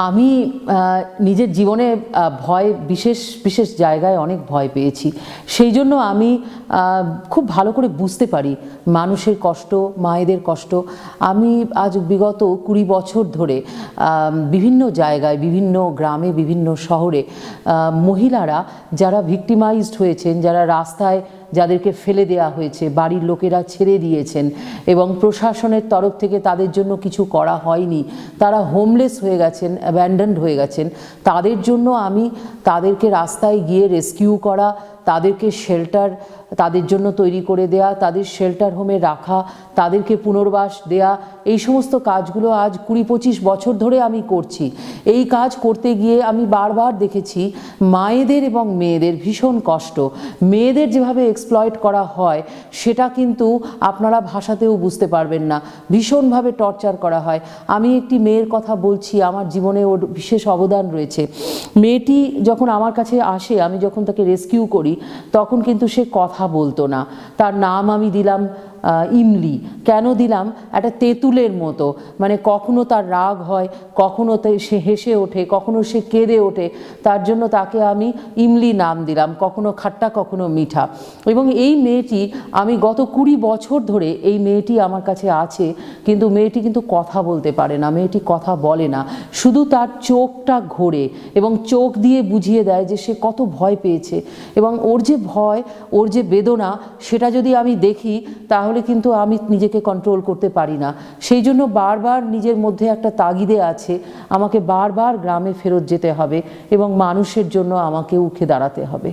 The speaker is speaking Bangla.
আমি নিজের জীবনে ভয় বিশেষ বিশেষ জায়গায় অনেক ভয় পেয়েছি। সেই জন্য আমি খুব ভালো করে বুঝতে পারি মানুষের কষ্ট, মায়েদের কষ্ট। আমি আজ বিগত 20 বছর ধরে বিভিন্ন জায়গায়, বিভিন্ন গ্রামে, বিভিন্ন শহরে মহিলারা যারা ভিক্টিমাইজড হয়েছেন, যারা রাস্তায় যাদেরকে ফেলে দেওয়া হয়েছে, বাড়ির লোকেরা ছেড়ে দিয়েছেন এবং প্রশাসনের তরফ থেকে তাদের জন্য কিছু করা হয়নি, তারা হোমলেস হয়ে গেছেন, অ্যাব্যান্ডনড হয়ে গেছেন, তাদের জন্য আমি তাদেরকে রাস্তায় গিয়ে রেস্কিউ করা, তাদেরকে শেল্টার তাদের জন্য তৈরি করে দেয়া, তাদের শেল্টার হোমে রাখা, তাদেরকে পুনর্বাস দেয়া, এই সমস্ত কাজগুলো আজ 20-25 বছর ধরে আমি করছি। এই কাজ করতে গিয়ে আমি বারবার দেখেছি মায়েদের এবং মেয়েদের ভীষণ কষ্ট। মেয়েদের যেভাবে এক্সপ্লয়েট করা হয় সেটা কিন্তু আপনারা ভাষাতেও বুঝতে পারবেন না, ভীষণভাবে টর্চার করা হয়। আমি একটি মেয়ের কথা বলছি, আমার জীবনে ওর বিশেষ অবদান রয়েছে। মেয়েটি যখন আমার কাছে আসে, আমি যখন তাকে রেস্কিউ করি, তখন কিন্তু সে কথা বলতো না। তার নাম আমি দিলাম ইমলি। কেন দিলাম? একটা তেঁতুলের মতো, মানে কখনো তার রাগ হয়, কখনো সে হেসে ওঠে, কখনো সে কেঁদে ওঠে, তার জন্য তাকে আমি ইমলি নাম দিলাম, কখনো খাট্টা কখনো মিঠা। এবং এই মেয়েটি, আমি গত 20 বছর ধরে এই মেয়েটি আমার কাছে আছে, কিন্তু মেয়েটি কিন্তু কথা বলতে পারে না, মেয়েটি কথা বলে না, শুধু তার চোখটা ঘোরে এবং চোখ দিয়ে বুঝিয়ে দেয় যে সে কত ভয় পেয়েছে। এবং ওর যে ভয়, ওর যে বেদনা, সেটা যদি আমি দেখি তাহলে কিন্তু আমি নিজেকে কন্ট্রোল করতে পারি না। সেই জন্য বারবার নিজের মধ্যে একটা তাগিদে আছে, আমাকে বারবার গ্রামে ফেরত যেতে হবে এবং মানুষের জন্য আমাকে উঠে দাঁড়াতে হবে।